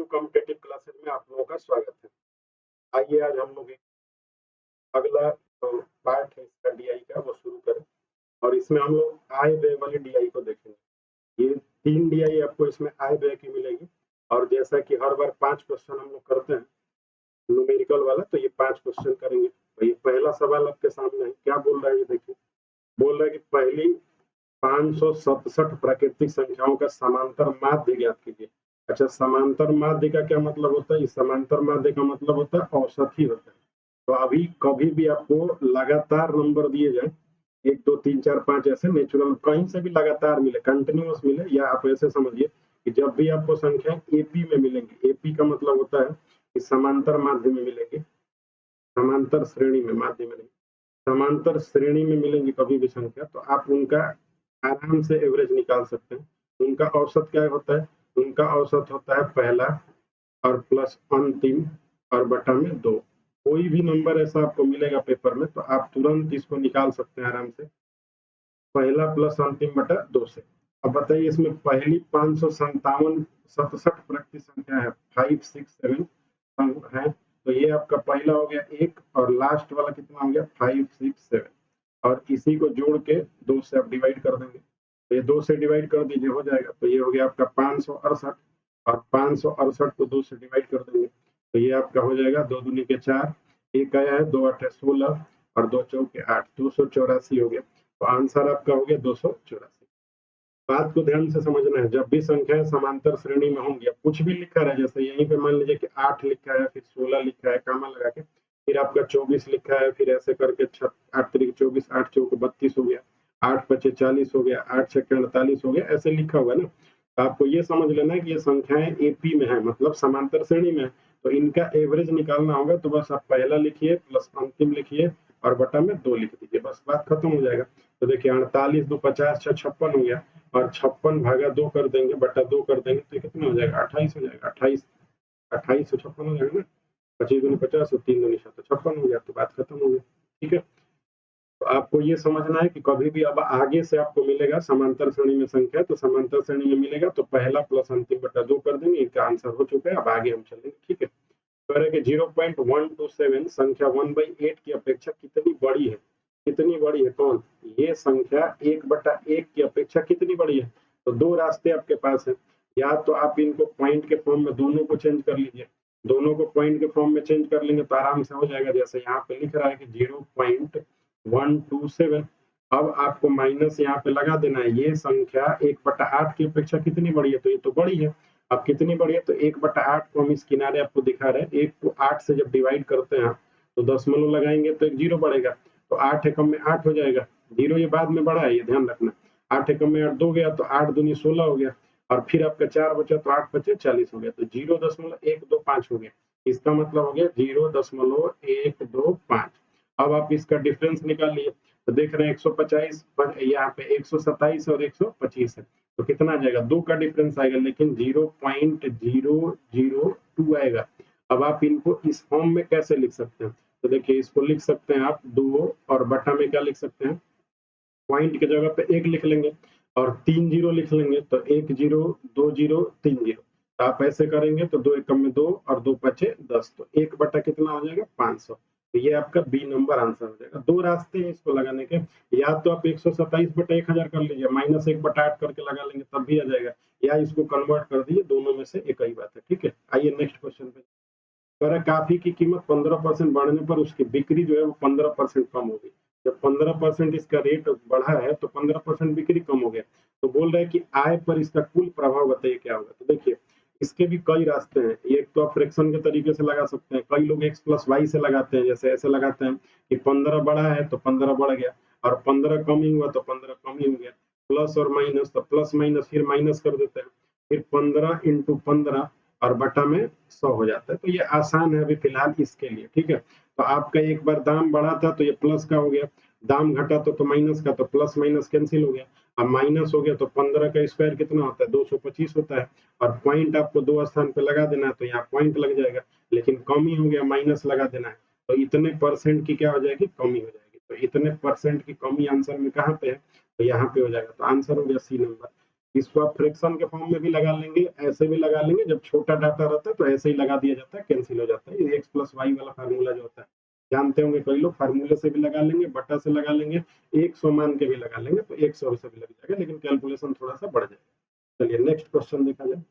To competitive classes में आप लोगों का स्वागत है। आइए आज हम लोग एक अगला जो पार्ट है इसका डीआई का वो शुरू करें और इसमें हम लोग आय व्यय वाली डीआई को देखेंगे। ये 3 डीआई आपको इसमें आय व्यय की मिलेगी और जैसा कि हर बार 5 क्वेश्चन हम लोग करते हैं न्यूमेरिकल वाला, तो ये 5 क्वेश्चन करेंगे। तो ये पहला सवाल आपके सामने है, क्या बोल रहा है ये देखिए। बोल रहा है कि पहली 567 प्राकृतिक संख्याओं का समांतर माध्य ज्ञात कीजिए। अच्छा, समांतर माध्य का क्या मतलब होता है? इस समांतर माध्य का मतलब होता है औसत ही होता है। तो अभी कभी भी आपको लगातार नंबर दिए जाए 1 2 3 4 5 ऐसे नेचुरल कहीं से भी लगातार मिले, कंटिन्यूअस मिले, या आप ऐसे समझिए कि जब भी आपको संख्या एपी में मिलेंगी, एपी का मतलब होता है कि समांतर माध्य में मिलेंगे, समांतर श्रेणी में, माध्य में नहीं, समांतर श्रेणी में मिलेंगी कभी भी संख्या, तो आप उनका आराम से एवरेज निकाल सकते हैं। उनका औसत क्या होता है? उनका औसत होता है पहला और प्लस अंतिम और बटा में 2। कोई भी नंबर ऐसा आपको मिलेगा पेपर में तो आप तुरंत इसको निकाल सकते हैं आराम से, पहला प्लस अंतिम बटा 2 से। अब बताइए इसमें पहली 557 प्राकृतिक संख्या है, 5 6 7 है, तो ये आपका पहला हो गया 1 और लास्ट वाला कितना हो गया 5 6 7, और इसी को जोड़ के 2 से आप डिवाइड कर देंगे, तो ये 2 से डिवाइड कर दीजिए, हो जाएगा। तो ये हो गया आपका 568 और 568 को 2 से डिवाइड कर देंगे, तो ये आपका हो जाएगा 2 दूनी के 4, एक आया है 2 8 16 और 2 चौके 8, 284 हो गया। तो आंसर आपका हो गया 284। बात को ध्यान से समझना है, जब भी संख्याएं समांतर श्रेणी में होंगी, अब कुछ भी लिखा है, जैसे यहीं पे मान लीजिए कि 8 लिखा है, फिर 16 लिखा है कामा लगा के, फिर आपका 24 लिखा है, फिर ऐसे करके 8 तरीक 24, 8 चौक 32 हो गया, 8 पचे 40 हो गया, 8 छक्के 48 हो गया, ऐसे लिखा हुआ है ना। तो आपको ये समझ लेना है कि ये संख्याएं एपी में है, मतलब समांतर श्रेणी में है, तो इनका एवरेज निकालना होगा। तो बस आप पहला लिखिए प्लस अंतिम लिखिए और बटा में 2 लिख दीजिए, बस बात खत्म हो जाएगा। तो देखिए 48 2 50 6 56 हो गया, और 56 भागा 2 कर देंगे, बटा 2 कर देंगे, तो कितना हो जाएगा 28 हो जाएगा। 28 28 से 56 हो जाएगा ना, 25 दूनी 50 और 3 दूनी 7 तो 56 हो गया, तो बात खत्म हो गई। ठीक है, तो आपको ये समझना है कि कभी भी अब आगे से आपको मिलेगा समांतर श्रेणी में संख्या, तो समांतर श्रेणी में मिलेगा तो पहला प्लस अंतिम बटा 2 कर देंगे, इनका आंसर हो चुका है। अब आगे हम चलेंगे। ठीक है, कह रहे कि 0.127 संख्या 1/8 की अपेक्षा कितनी बड़ी है? कितनी बड़ी है कौन? ये संख्या 1/1 की अपेक्षा कितनी बड़ी है? तो दो रास्ते आपके पास है, या तो आप इनको पॉइंट के फॉर्म में दोनों को चेंज कर लीजिए, दोनों को पॉइंट के फॉर्म में चेंज कर लेंगे तो आराम से हो जाएगा। जैसे यहाँ पे लिख रहा है कि 0.127, अब आपको माइनस यहाँ पे लगा देना है, ये संख्या 1/8 की अपेक्षा कितनी बड़ी है? तो ये तो बड़ी है। अब कितनी बड़ी है? तो 1/8 को हम इस किनारे आपको दिखा रहे हैं, 1 को 8 से जब डिवाइड करते हैं तो दशमलव लगाएंगे तो एक जीरो बढ़ेगा, तो 8 एकम में 8 हो जाएगा, जीरो ये बाद में बढ़ा है, ये ध्यान रखना। 8 एकम में 8 2 गया, तो 8 दूनी 16 हो गया, और फिर आपका 4 बचा तो 8 पचे 40 हो गया, तो 0.125 हो गया। इसका मतलब हो गया 0.125। अब आप इसका डिफरेंस निकाल लिए, तो देख रहे हैं 150, यहाँ पे 127 और 125 है, तो कितना आ जाएगा? 2 का डिफरेंस आएगा, लेकिन 0.002 आएगा। अब आप इनको इस फॉर्म में कैसे लिख सकते हैं? तो देखिए इसको लिख सकते हैं आप 2 और बटा में क्या लिख सकते हैं? पॉइंट की जगह पे 1 लिख लेंगे और 3 जीरो लिख लेंगे, तो 1 जीरो 2 जीरो 3 जीरो, तो आप ऐसे करेंगे तो 2 एकम में 2 और 2 पचे 10, तो 1 बटा कितना हो जाएगा 500। तो ये आपका बी नंबर आंसर हो जाएगा। दो रास्ते हैं इसको लगाने के, या तो आप 127/1000 कर लीजिए, -1/8 करके लगा लेंगे तब भी आ जाएगा, या इसको कन्वर्ट कर दिए, दोनों में से एक ही बात है। ठीक है, आइए नेक्स्ट क्वेश्चन पे। कह कॉफी की कीमत 15% बढ़ने पर उसकी बिक्री जो है वो 15% कम हो गई। जब 15% इसका रेट बढ़ा है तो 15% बिक्री कम हो गया, तो बोल रहे हैं कि आय पर इसका कुल प्रभाव बताइए क्या होगा। तो देखिए इसके भी कई रास्ते हैं, एक तो आप फ्रैक्शन के तरीके से लगा सकते हैं, कई लोग x प्लस वाई से लगाते हैं, जैसे ऐसे लगाते हैं कि 15 बढ़ा है तो 15 बढ़ गया, और 15 कम ही हुआ तो 15 कम ही हो गया, प्लस और माइनस, तो प्लस माइनस फिर माइनस कर देते हैं, फिर 15 इंटू 15 और बटा में 100 हो जाता है। तो ये आसान है अभी फिलहाल इसके लिए। ठीक है, तो आपका एक बार दाम बढ़ा था तो ये प्लस का हो गया, दाम घटा तो माइनस का, तो प्लस माइनस कैंसिल हो गया, अब माइनस हो गया, तो 15 का स्क्वायर कितना होता है 225 होता है, और पॉइंट आपको दो स्थान पे लगा देना है तो यहाँ पॉइंट लग जाएगा, लेकिन कम ही हो गया, माइनस लगा देना है, तो इतने परसेंट की क्या हो जाएगी, कमी हो जाएगी। तो इतने परसेंट की कमी आंसर में कहाँ पे है? तो यहाँ पे हो जाएगा, तो आंसर हो गया सी नंबर। इसको आप फ्रैक्शन के फॉर्म में भी लगा लेंगे, ऐसे भी लगा लेंगे, जब छोटा डाटा रहता है तो ऐसे ही लगा दिया जाता है, कैंसिल हो जाता है। ये एक्स प्लस वाई वाला फार्मूला जो होता है जानते होंगे कई लोग, फार्मूले से भी लगा लेंगे, बटा से लगा लेंगे, 100 मान के भी लगा लेंगे तो 100 से भी लग जाएगा, लेकिन कैलकुलेशन थोड़ा सा बढ़ जाएगा। चलिए नेक्स्ट क्वेश्चन देखा जाए।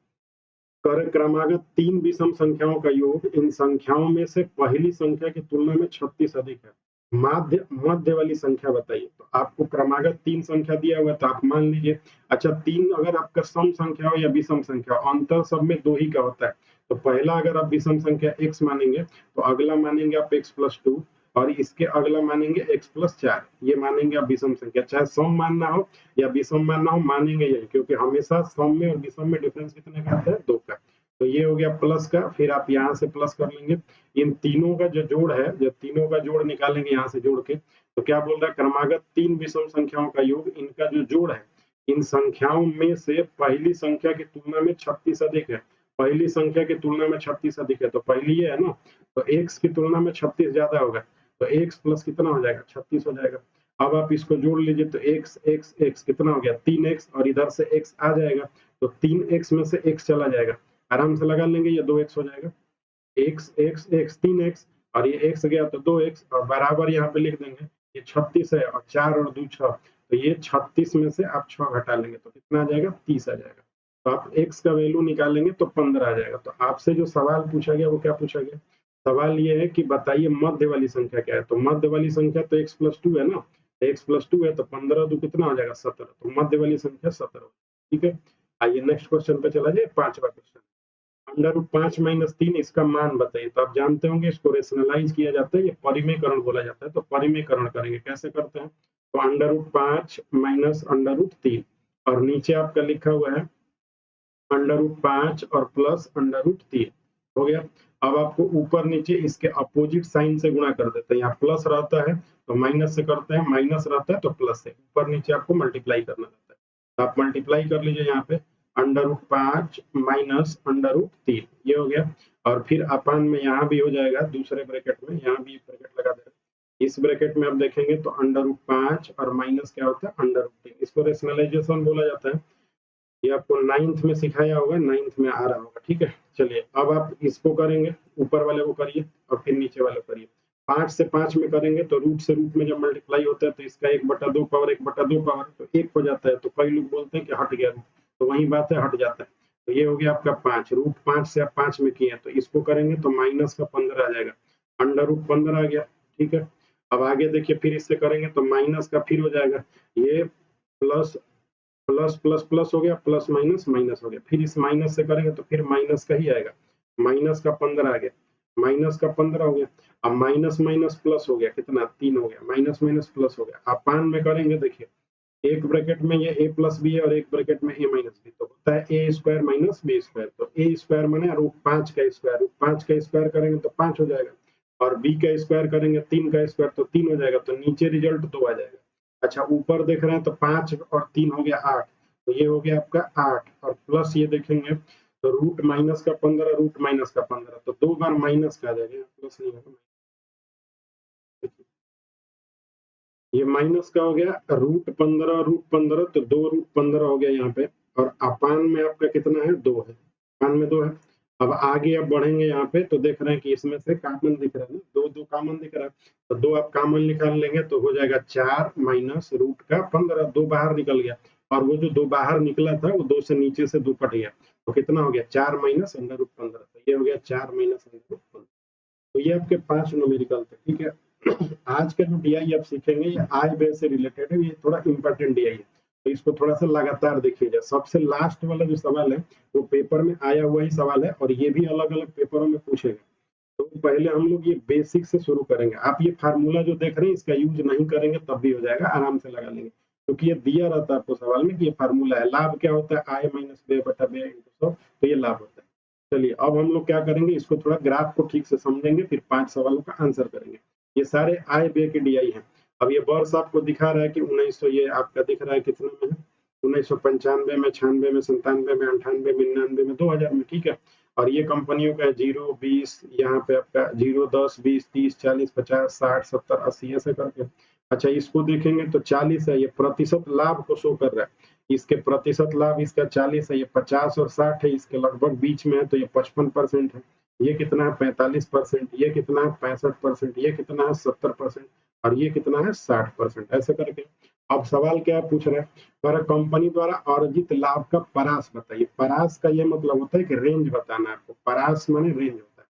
क्रमागत 3 विषम संख्याओं का योग इन संख्याओं में से पहली संख्या की तुलना में 36 अधिक है, माध्य मध्य वाली संख्या बताइए। तो आपको क्रमागत 3 संख्या दिया हुआ है, तो आप मान लीजिए, अच्छा 3 अगर आपका सम संख्या हो या विषम संख्या हो, अंतर सब में 2 ही का होता है। तो पहला अगर आप विषम संख्या x मानेंगे तो अगला मानेंगे आप x प्लस 2, और इसके अगला मानेंगे x प्लस 4, ये मानेंगे आप विषम संख्या। चाहे सम मानना हो या विषम मानना हो, मानेंगे यही, क्योंकि हमेशा सम में और विषम में डिफरेंस कितने का आता है, 2 का। तो ये हो गया प्लस का, फिर आप यहाँ से प्लस कर लेंगे, इन तीनों का जो जोड़ है, जब तीनों का जोड़ निकालेंगे यहाँ से जोड़ के, तो क्या बोल रहा है, क्रमागत 3 विषम संख्याओं का योग इनका जो जोड़ है इन संख्याओं में से पहली संख्या की तुलना में 36 अधिक है। पहली संख्या की तुलना में 36 अधिक है, तो पहली ये है ना, तो x की तुलना में 36 ज्यादा होगा, तो x प्लस कितना हो जाएगा, 36 हो जाएगा। अब आप इसको जोड़ लीजिए, तो x x x कितना हो गया, 3x, और इधर से x आ जाएगा, तो 3x में से x चला जाएगा, आराम से लगा लेंगे, ये 2x हो जाएगा, x x x 3x, और ये x गया तो 2x, और बराबर यहाँ पे लिख देंगे, ये 36 है, और 4 और 2 6, तो ये 36 में से आप 6 घटा लेंगे तो कितना आ जाएगा, 30 आ जाएगा। तो आप x का वैल्यू निकालेंगे तो 15 आ जाएगा। तो आपसे जो सवाल पूछा गया वो क्या पूछा गया, सवाल ये है कि बताइए मध्य वाली संख्या क्या है। तो मध्य वाली संख्या तो x प्लस 2 है ना, x प्लस 2 है, तो 15 2 कितना हो जाएगा, 17, तो मध्य वाली संख्या 17। ठीक है, आइए नेक्स्ट क्वेश्चन पे चला जाए, 5वां क्वेश्चन। अंडर रूट 5 माइनस 3 इसका मान बताइए। तो आप जानते होंगे इसको रेशनलाइज किया जाता है, ये परिमेयकरण बोला जाता है। तो परिमेयकरण करेंगे, कैसे करते हैं, तो under root 5 minus under root 3, और नीचे आपका लिखा हुआ है अंडर रूट 5 और प्लस अंडर रूट 3 हो गया। अब आपको ऊपर नीचे इसके अपोजिट साइन से गुणा कर देते हैं, यहाँ प्लस रहता है तो माइनस से करते हैं, माइनस रहता है तो प्लस से, ऊपर नीचे आपको मल्टीप्लाई करना रहता है। तो आप मल्टीप्लाई कर लीजिए यहाँ पे, under root 5 minus under root 3, ये हो गया। और फिर अपान में यहाँ भी हो जाएगा दूसरे ब्रैकेट में, यहाँ भी ब्रैकेट लगा दे, इस ब्रैकेट में आप देखेंगे तो अंडर रूट 5 और माइनस क्या होता है, अंडर रूट 3, इसको रेशनलाइजेशन बोला जाता है। ये आपको 9th में सिखाया होगा, 9th में आ रहा होगा। ठीक है, चलिए अब आप इसको करेंगे, ऊपर वाले को करिए और फिर नीचे वाले को करिए। 5 से 5 में करेंगे तो रूट से रूट में जब मल्टीप्लाई होता है तो इसका 1/2 पावर 1/2 पावर तो 1 हो जाता है, तो कई लोग बोलते हैं कि हट गया रूट, तो वही बात है, हट जाता है। तो ये हो गया आपका 5, रूट 5 से आप 5 में किए, तो इसको करेंगे तो माइनस का 15 आ जाएगा, अंडर रूट 15 आ गया। ठीक है, अब आगे देखिए, फिर इससे करेंगे तो माइनस का फिर हो जाएगा, ये प्लस प्लस प्लस प्लस हो गया, प्लस माइनस माइनस हो गया, फिर इस माइनस से करेंगे तो फिर माइनस का ही आएगा, माइनस का 15 आ गया, माइनस का 15 हो गया। अब माइनस माइनस प्लस हो गया, कितना, 3 हो गया, माइनस माइनस प्लस हो गया। अपान में करेंगे, देखिए एक ब्रैकेट में ये a प्लस बी है और एक ब्रैकेट में a माइनस बी, तो होता है a square minus B square. तो a स्क्वायर माने रूट 5 का स्क्वायर, रूट 5 का स्क्वायर करेंगे तो 5 हो जाएगा, और b का स्क्वायर करेंगे 3 का स्क्वायर तो 3 हो जाएगा, तो नीचे रिजल्ट 2 आ जाएगा। अच्छा ऊपर देख रहे हैं तो 5 और 3 हो गया 8, तो ये हो गया आपका 8, और प्लस ये देखेंगे तो रूट माइनस का 15, रूट माइनस का 15, तो 2 बार माइनस का आ जाएगा, प्लस नहीं होगा। ये माइनस का हो गया रूट 15, रूट 15 तो 2 रूट 15 हो गया यहाँ पे, और अपान में आपका कितना है, 2 है, अपान में 2 है। अब आगे अब बढ़ेंगे यहाँ पे तो देख रहे हैं कि इसमें से कॉमन दिख रहा है ना, 2 2 कॉमन दिख रहा है, तो 2 आप कॉमन निकाल लेंगे तो हो जाएगा 4 माइनस रूट का 15, 2 बाहर निकल गया, और वो जो 2 बाहर निकला था वो 2 से नीचे से 2 कट गया, तो कितना हो गया, 4 माइनस अंडर रूट 15, तो ये हो गया 4 माइनस अंडर रूट 15। तो ये आपके 5 न्यूमेरिकल थे। ठीक है, आज का जो डीआई आप सीखेंगे ये आय व्यय से रिलेटेड है, ये थोड़ा इंपॉर्टेंट डीआई है, तो इसको थोड़ा सा लगातार देखिएगा। सबसे लास्ट वाला जो सवाल है वो पेपर में आया हुआ ही सवाल है, और ये भी अलग अलग पेपरों में पूछेगा। तो पहले हम लोग ये बेसिक से शुरू करेंगे। आप ये फार्मूला जो देख रहे हैं इसका यूज नहीं करेंगे तब भी हो जाएगा, आराम से लगा लेंगे, क्योंकि ये दिया रहता है आपको सवाल में कि ये फार्मूला है। लाभ क्या होता है, आय माइनस व्यय बटा व्यय इंटू 100, तो ये लाभ होता है। चलिए अब हम लोग क्या करेंगे, इसको थोड़ा ग्राफ को ठीक से समझेंगे, फिर 5 सवालों का आंसर करेंगे। ये सारे आय व्यय के डीआई हैं। अब ये वर्ष आपको दिखा रहा है कि 1900, ये आपका दिख रहा है कितने में है, 1995 में, 96 में, 97 में, 98 में, 99 में, 2000 में। ठीक है, और ये कंपनियों का 0 20, यहाँ पे आपका 0 10 20 30 40 50 60 70 80 ऐसे करके। अच्छा इसको देखेंगे तो 40 है, ये प्रतिशत लाभ को शो कर रहा है। इसके प्रतिशत लाभ इसका 40 है, ये 50 और 60 है, इसके लगभग बीच में है तो ये 55% है। ये कितना है 45%, ये कितना है 65%, ये कितना है 70% और ये कितना है 60%। ऐसे करके अब सवाल क्या पूछ रहे हैं, पर कंपनी द्वारा अर्जित लाभ का परास बताइए। परास का ये मतलब होता है कि रेंज बताना है आपको। परास माने रेंज होता है,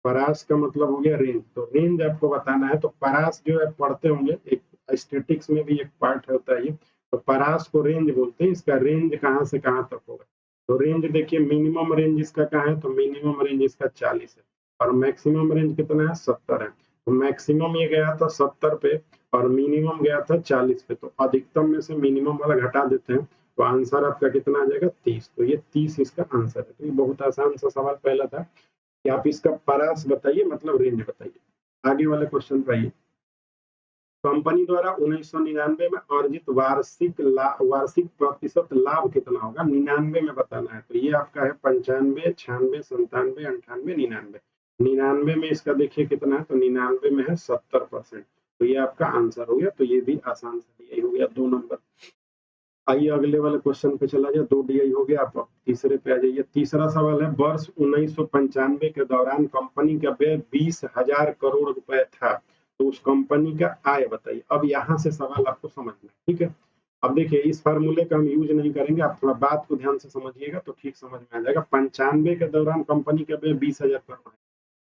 परास का मतलब हो गया रेंज। तो रेंज आपको बताना है। तो परास जो है पढ़ते होंगे, एक स्टेटिक्स में भी एक पार्ट होता है ये। तो परास को रेंज बोलते हैं। इसका रेंज कहाँ से कहाँ तक होगा। तो रेंज देखिए, मिनिमम रेंज इसका कहाँ है, तो मिनिमम रेंज इसका 40 है और मैक्सिमम रेंज कितना है 70 है। तो मैक्सिमम ये गया था 70 पे और मिनिमम गया था 40 पे। तो अधिकतम में से मिनिमम वाला घटा देते हैं तो आंसर आपका कितना आ जाएगा 30। तो ये 30 इसका आंसर है। तो ये बहुत आसान सा सवाल पहला था कि आप इसका परास बताइए, मतलब रेंज बताइए। आगे वाले क्वेश्चन पे आइए। कंपनी द्वारा 1999 में अर्जित वार्षिक प्रतिशत लाभ कितना होगा, 99 में बताना है। तो ये आपका है 95, 96, 97, 98, 99। 99 में इसका देखिए कितना है, तो 99 में है 70%। तो ये आपका आंसर हो गया। तो ये भी आसान सा यही हो गया 2 नंबर। आइए अगले वाले क्वेश्चन पे चला जाए। 2 DI हो गया। आप तीसरे पे आ जाइए। तीसरा सवाल है, वर्ष 1995 के दौरान कंपनी का व्यय 20,000 करोड़ रुपए था, तो उस कंपनी का आय बताइए। अब यहाँ से सवाल आपको समझना है, ठीक है। अब देखिए, इस फार्मूले का हम यूज नहीं करेंगे, आप थोड़ा बात को ध्यान से समझिएगा तो ठीक समझ में आ जाएगा। 95 के दौरान कंपनी का व्यय 20,000 करोड़ है,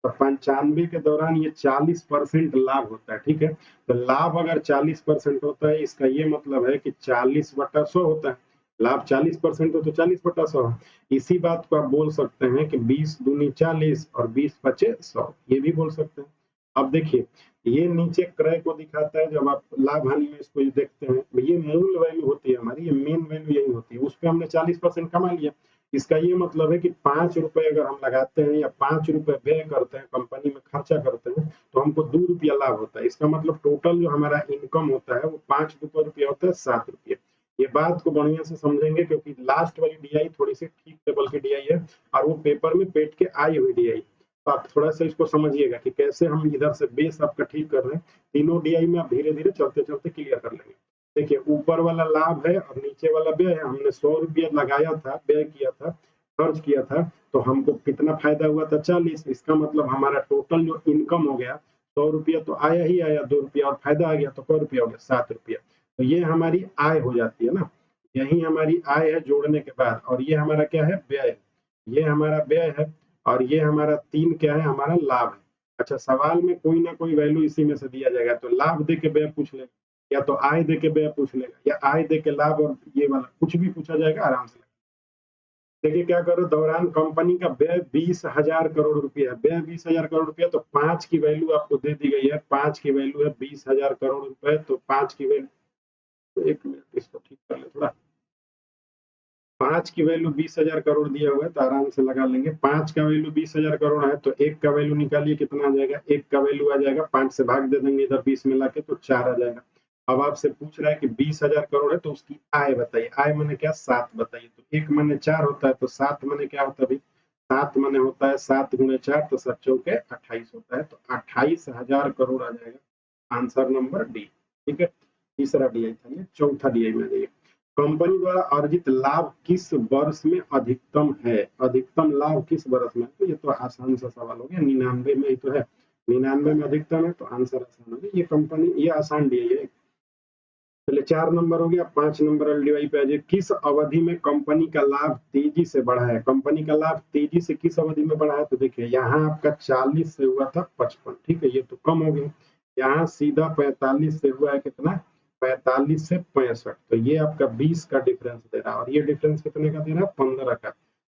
तो 95 के दौरान ये 40% लाभ होता है, ठीक है। तो लाभ अगर 40% होता है, इसका ये मतलब है कि 40/100 होता है। लाभ 40% हो तो 40/100 है। इसी बात को आप बोल सकते हैं कि 20 दूनी 40 और 20 पचे 100, ये भी बोल सकते हैं। अब देखिए, ये नीचे क्रय को दिखाता है। जब आप लाभ हानि में इसको देखते हैं, ये मूल वैल्यू होती है हमारी, ये मेन वैल्यू यही होती है। उस पर हमने 40% कमा लिया। इसका ये मतलब है कि 5 रुपए अगर हम लगाते हैं या 5 रुपए व्यय करते हैं, कंपनी में खर्चा करते हैं, तो हमको 2 रुपया लाभ होता है। इसका मतलब टोटल जो हमारा इनकम होता है वो 5 रुपया होता है 7 रुपये। ये बात को बढ़िया से समझेंगे क्योंकि लास्ट वाली DI थोड़ी सी ठीक लेवल की DI है और वो पेपर में पेट के आई हुई DI। तो आप थोड़ा सा इसको समझिएगा कि कैसे हम इधर से बेस आपका ठीक कर रहे हैं। तीनों DI में आप धीरे धीरे चलते चलते क्लियर कर लेंगे। देखिए, ऊपर वाला लाभ है और नीचे वाला व्यय है। हमने 100 रुपया लगाया था, व्यय किया था, खर्च किया था, तो हमको कितना फायदा हुआ था 40। इसका मतलब हमारा टोटल जो इनकम हो गया 100 रुपया तो आया ही आया, 2 रुपया और फायदा आ गया तो कै रुपया हो गया 7 रुपया। तो ये हमारी आय हो जाती है ना, यही हमारी आय है जोड़ने के बाद। और ये हमारा क्या है, व्यय। ये हमारा व्यय है और ये हमारा 3 क्या है, हमारा लाभ है। अच्छा, सवाल में कोई ना कोई वैल्यू इसी में से दिया जाएगा, तो लाभ दे के व्यय पूछ लेगा या तो आय दे के व्यय पूछ लेगा या आय दे के लाभ, और ये वाला कुछ भी पूछा जाएगा आराम से। देखिए क्या करो, दौरान कंपनी का व्यय 20,000 करोड़ रुपया है। व्यय 20,000 करोड़ रुपया, तो 5 की वैल्यू आपको दे दी गई है। 5 की वैल्यू है 20,000 करोड़ रुपए। तो 5 की वैल्यू, तो 1 मिनट इसको ठीक कर ले थोड़ा। 5 की वैल्यू 20,000 करोड़ दिया हुआ है तो आराम से लगा लेंगे। 5 का वैल्यू 20,000 करोड़ है तो 1 का वैल्यू निकालिए, कितना आ जाएगा। 1 का वैल्यू आ जाएगा 5 से भाग दे देंगे इधर 20 मिला के, तो 4 आ जाएगा। अब आपसे पूछ रहा है कि 20,000 करोड़ है तो उसकी आय बताइए। आय मैंने क्या, 7 बताइए। तो 1 मैंने 4 होता है, तो 7 मैंने क्या होता है भाई, 7 मैंने होता है 7 गुणे 4, तो 7 चौके 28 होता है। तो 28,000 करोड़ आ जाएगा आंसर नंबर डी, ठीक है। तीसरा DI था ये। चौथा DI में जाइए। कंपनी द्वारा अर्जित लाभ किस वर्ष में अधिकतम है। अधिकतम लाभ किस वर्ष में, तो ये तो आसान सा सवाल हो गया। 99 में ही तो है, 99 में अधिकतम है तो आंसर आसान हो गया। ये कंपनी, ये आसान DI है। चलिए 4 नंबर हो गया। 5 नंबर DI पे आ जाइए। किस अवधि में कंपनी का लाभ तेजी से बढ़ा है। कंपनी का लाभ तेजी से किस अवधि में बढ़ा है, तो देखिए यहाँ आपका 40 से हुआ था 55, ठीक है, ये तो कम हो गया। यहाँ सीधा 45 से हुआ है कितना, 45 से 65। तो ये आपका 20 का डिफरेंस दे रहा है और ये डिफरेंस कितने का दे रहा है, 15 का।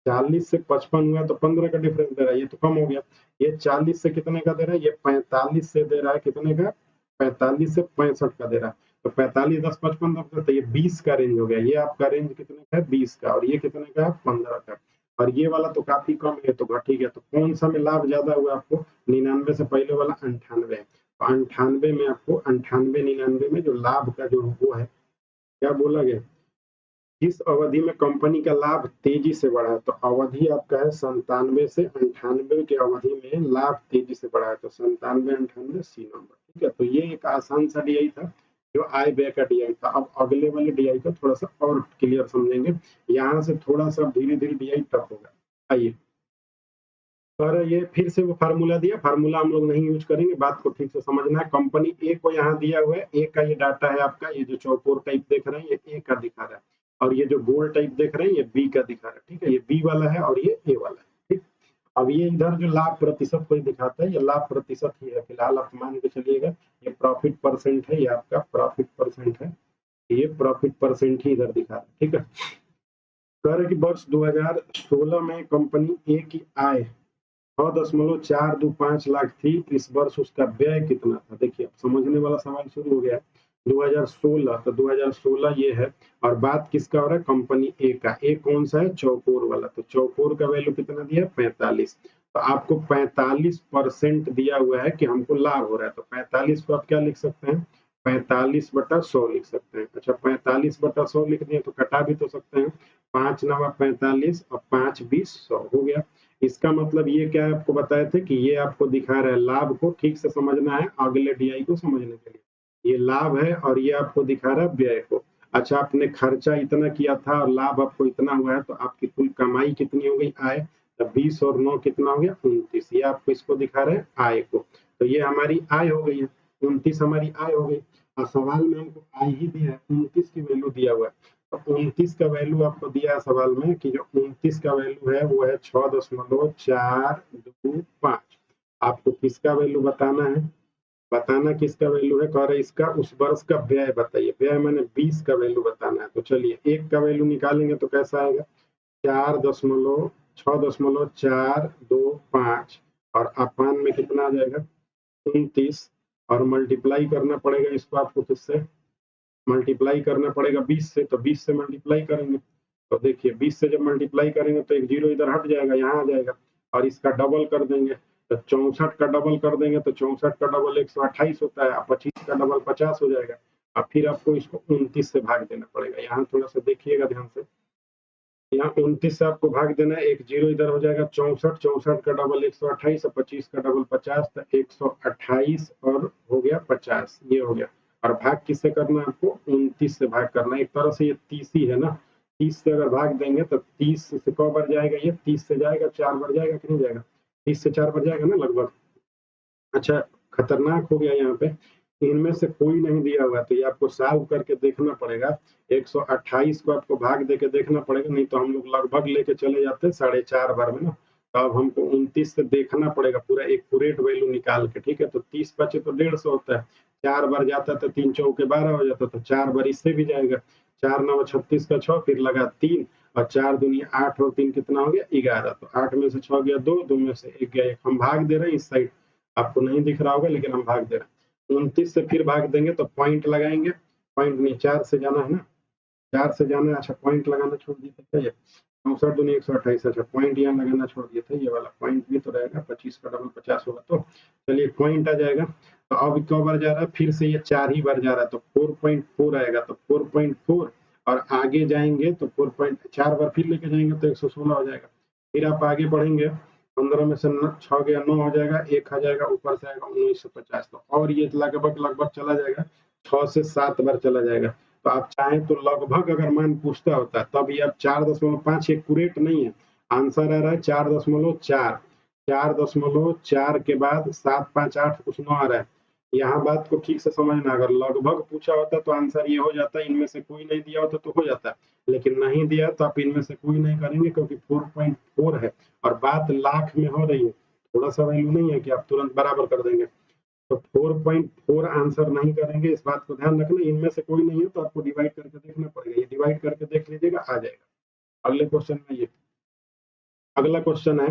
40 से 55 हुआ तो 15 का डिफरेंस दे रहा है, ये तो कम हो गया। ये 40 से कितने का दे रहा है, ये 45 से दे रहा है कितने का, 45 से 65 का दे रहा है। तो 45 10 55 10, तो ये 20 का रेंज हो गया। ये आपका रेंज कितने का है, 20 का, और ये कितने का है, 15 का। और ये वाला तो काफी कम है, तो ठीक है। तो कौन सा में लाभ ज्यादा हुआ आपको, 99 से पहले वाला 98 है। तो 98 में आपको 98 99 में जो लाभ का जो वो है, क्या बोला गया, किस अवधि में कंपनी का लाभ तेजी से बढ़ा है। तो अवधि आपका है 97 से 98 के अवधि में लाभ तेजी से बढ़ा है। तो 97 98 सी नंबर, ठीक है। तो ये एक आसान सा DI था। जो आय व्यय का डीआई था। अब अगले वाले डीआई को थोड़ा सा और क्लियर समझेंगे, यहाँ से थोड़ा सा धीरे धीरे डीआई टफ होगा। आइए, और ये फिर से वो फार्मूला दिया, फार्मूला हम लोग नहीं यूज करेंगे, बात को ठीक से समझना है। कंपनी ए को यहाँ दिया हुआ है, ए का ये डाटा है आपका, ये जो चौकोर टाइप देख रहे हैं ये ए का दिखा रहा है, और ये जो गोल टाइप देख रहे हैं ये बी का दिखा रहा है, ठीक है, ये बी वाला है और ये ए वाला है, ठीक। अब ये इधर जो लाभ प्रतिशत को दिखाता है, ये लाभ प्रतिशत ही है फिलहाल, आप मान के चलिएगा। ये प्रॉफिट परसेंट है, ये आपका प्रॉफिट परसेंट है, ये प्रॉफिट परसेंट ही इधर दिखा रहा है, ठीक है। कह रहे कि वर्ष 2016 में कंपनी ए की आय 6.425 लाख थी, इस वर्ष उसका व्यय कितना था। देखिए अब समझने वाला सवाल शुरू हो गया है। 2016, तो 2016 ये है, और बात किसका हो रहा है, कंपनी ए का। ए कौन सा है, चौकोर वाला, तो चौकोर का वैल्यू कितना दिया है, 45। तो आपको 45% दिया हुआ है कि हमको लाभ हो रहा है, तो 45 को आप क्या लिख सकते हैं, 45/100 लिख सकते हैं। अच्छा, 45/100 लिख दिए तो कटा भी तो सकते हैं, 5 9 45 और 5 20 100 हो गया। इसका मतलब ये क्या है, आपको बताए थे कि ये आपको दिखा रहा है लाभ को ठीक से समझना है अगले डीआई को समझने के लिए। ये लाभ है और ये आपको दिखा रहा है व्यय को। अच्छा, आपने खर्चा इतना किया था और लाभ आपको इतना हुआ है, तो आपकी कुल कमाई कितनी हो गई, आय, तो 20 और 9 कितना हो गया, 29। ये आपको इसको दिखा रहे हैं आय को, तो ये हमारी आय हो गई है, 29 हमारी आय हो गई। और सवाल में हमको आय ही दिया है, 29 की वैल्यू दिया हुआ है, तो 29 का वैल्यू आपको दिया है सवाल में कि जो 29 का वैल्यू है वो है 6.425। आपको किसका वैल्यू बताना है, बताना किसका वैल्यू है, कह रहे इसका उस वर्ष का व्यय बताइए, व्यय मैंने 20 का वैल्यू बताना है। तो चलिए एक का वैल्यू निकालेंगे तो कैसा आएगा, 4.6425 और अपान में कितना आ जाएगा, 29, और मल्टीप्लाई करना पड़ेगा इसको आपको किससे, मल्टीप्लाई करना पड़ेगा 20 से, तो 20 से मल्टीप्लाई करेंगे, तो देखिए 20 से जब मल्टीप्लाई करेंगे तो एक जीरो इधर हट जाएगा, यहाँ आ जाएगा, और इसका डबल कर देंगे, तो 64 का डबल कर देंगे तो 64 का डबल 128 होता है, 25 का डबल 50 हो जाएगा। अब फिर आपको इसको 29 से भाग देना पड़ेगा, यहाँ थोड़ा सा देखिएगा ध्यान से, यहाँ 29 से आपको भाग देना है, एक जीरो इधर हो जाएगा, 64, 64 का डबल 128, 25 का डबल 50, तो 128 और हो गया 50, ये हो गया। और भाग किससे करना है आपको, 29 से भाग करना है, एक तरह से ये 30 ही है ना, 30 से अगर भाग देंगे तो 30 से कौ बार जाएगा, ये 30 से जाएगा 4 बार जाएगा कि नहीं जाएगा, 30 से 4 बार जाएगा ना लगभग। अच्छा, खतरनाक हो गया यहाँ पे, इनमें से कोई नहीं दिया हुआ, तो ये आपको सॉल्व करके देखना पड़ेगा, 128 को आपको भाग देके देखना पड़ेगा, नहीं तो हम लोग लगभग लेके चले जाते हैं 4.5 बार में ना। तो अब हमको 29 से देखना पड़ेगा पूरा एक्यूरेट वैल्यू निकाल के, ठीक है। तो 30 बचे तो 150 होता है, 4 बार जाता है तो 3 चौके 12 हो जाता, तो 4 बार इससे भी जाएगा, 4 9 36 का 6, फिर लगा 3, और 4 दूनी 8 और 3 कितना हो गया, 11। तो 8 में से 6 गया 2, 2 में से 1 गया 1, हम भाग दे रहे हैं इस साइड, आपको नहीं दिख रहा होगा लेकिन हम भाग दे रहे हैं। 29 से फिर भाग देंगे तो पॉइंट लगाएंगे, पॉइंट नहीं 4 से जाना है ना, 4 से जाना है। अच्छा, पॉइंट लगाना छोड़ दिए थे क्या, ये 64 दूनी 128, अच्छा पॉइंट यहाँ लगाना छोड़ दिए थे, ये वाला पॉइंट भी तो रहेगा, 25 का डबल 50 होगा, तो चलिए पॉइंट आ जाएगा। तो अब कौ बार जा रहा है, फिर से ये 4 ही बार जा रहा है, तो 4.4 आएगा, तो 4.4, और आगे जाएंगे तो 4.4 बार फिर लेके जाएंगे तो 116 हो जाएगा। फिर आप आगे बढ़ेंगे, 15 में से 6 गया 9 हो जाएगा, 1 आ जाएगा, ऊपर से आएगा 1950, तो और ये लगभग लगभग चला जाएगा, 6 से 7 बार चला जाएगा। तो आप चाहें तो लगभग अगर मान पूछता होता है तब ये अब 4.5 एक्यूरेट नहीं है, आंसर आ रहा है 4.4, 4.4 के बाद 7 5 8 कुछ 9 आ रहा है। यहाँ बात को ठीक से समझना, अगर लगभग पूछा होता तो आंसर ये हो जाता, इनमें से कोई नहीं दिया होता तो हो जाता, लेकिन नहीं दिया तो आप इनमें से कोई नहीं करेंगे क्योंकि 4.4 है और बात लाख में हो रही है, थोड़ा सा वैल्यू नहीं है कि आप तुरंत बराबर कर देंगे। तो 4.4 आंसर नहीं करेंगे, इस बात को ध्यान रखना, इनमें से कोई नहीं है तो आपको डिवाइड करके देखना पड़ेगा, ये डिवाइड करके देख लीजिएगा आ जाएगा। अगले क्वेश्चन में ये अगला क्वेश्चन है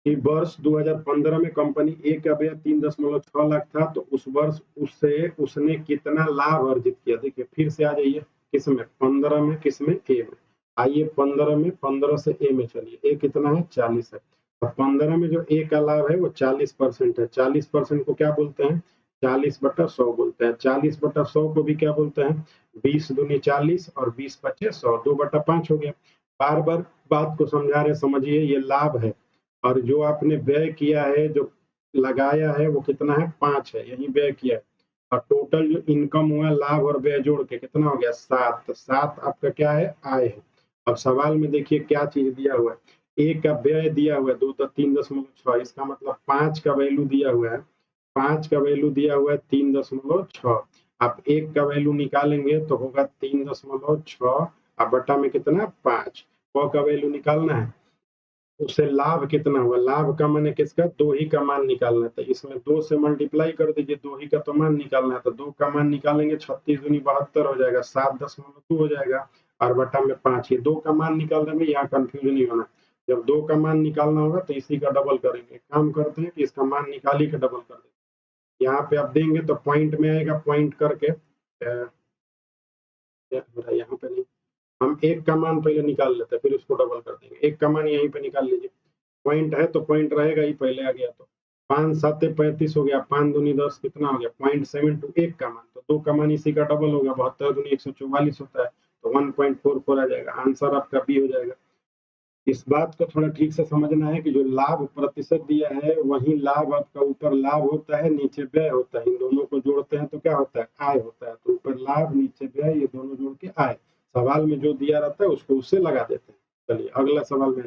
कि वर्ष 2015 में कंपनी ए का व्यय 3.6 लाख था, तो उस वर्ष उससे उसने कितना लाभ अर्जित किया। देखिए फिर से आ जाइए, किसमें, 15 में, किसमें, ए में। आइए 15 में, 15 से ए में चलिए, ए कितना है, 40 है, तो 15 में जो ए का लाभ है वो 40% है, 40% को क्या बोलते हैं, 40/100 बोलते हैं, 40/100 को भी क्या बोलते हैं, 20 दूनी 40 और 20 पच्चे 100, 2/5 हो गया। बार बार बात को समझा रहे, समझिए, ये लाभ है, और जो आपने व्यय किया है, जो लगाया है वो कितना है, 5 है, यही व्यय किया है, और टोटल जो इनकम हुआ लाभ और व्यय जोड़ के कितना हो गया 7। तो 7 आपका क्या है आय है। अब सवाल में देखिए क्या चीज दिया हुआ है, एक का व्यय दिया हुआ है 3.6, इसका मतलब 5 का वैल्यू दिया हुआ है, 5 का वैल्यू दिया हुआ है 3.6। आप एक का वैल्यू निकालेंगे तो होगा 3.6 और बटा में कितना 5। का वैल्यू निकालना है, उससे लाभ कितना हुआ, लाभ का मान किसका 2 ही का मान निकालना है, तो इसमें 2 से मल्टीप्लाई कर दीजिए, 2 ही का तो मान निकालना है, तो 2 का मान निकालेंगे 36 दूनी 72 हो जाएगा, 7.2 हो जाएगा और बटा में 5। ये 2 का मान निकाल देंगे, यहाँ कंफ्यूज नहीं होना। जब 2 का मान निकालना होगा तो इसी का डबल करेंगे, काम करते हैं कि इसका मान निकाल ही के डबल कर देंगे। यहाँ पे आप देंगे तो पॉइंट में आएगा, पॉइंट करके यहाँ पे नहीं, हम एक का मान पहले निकाल लेते हैं फिर उसको डबल कर देंगे। एक का मान यहीं पे निकाल लीजिए, पॉइंट है तो पॉइंट रहेगा ही, पहले आ गया तो 5 7 35 हो गया, 5 दूनी 10 कितना हो गया 0.72, एक का मान तो 2 का मान इसी का डबल होगा, 72 दूनी 144 होता है, तो 1.44 आ जाएगा, आंसर आपका बी हो जाएगा। इस बात को थोड़ा ठीक से समझना है कि जो लाभ प्रतिशत दिया है वही लाभ आपका ऊपर लाभ होता है नीचे व्यय होता है, इन दोनों को जोड़ते हैं तो क्या होता है आय होता है, तो ऊपर लाभ नीचे व्यय ये दोनों जोड़ के आय। सवाल में जो दिया रहता है उसको उससे लगा देते हैं। चलिए अगला सवाल में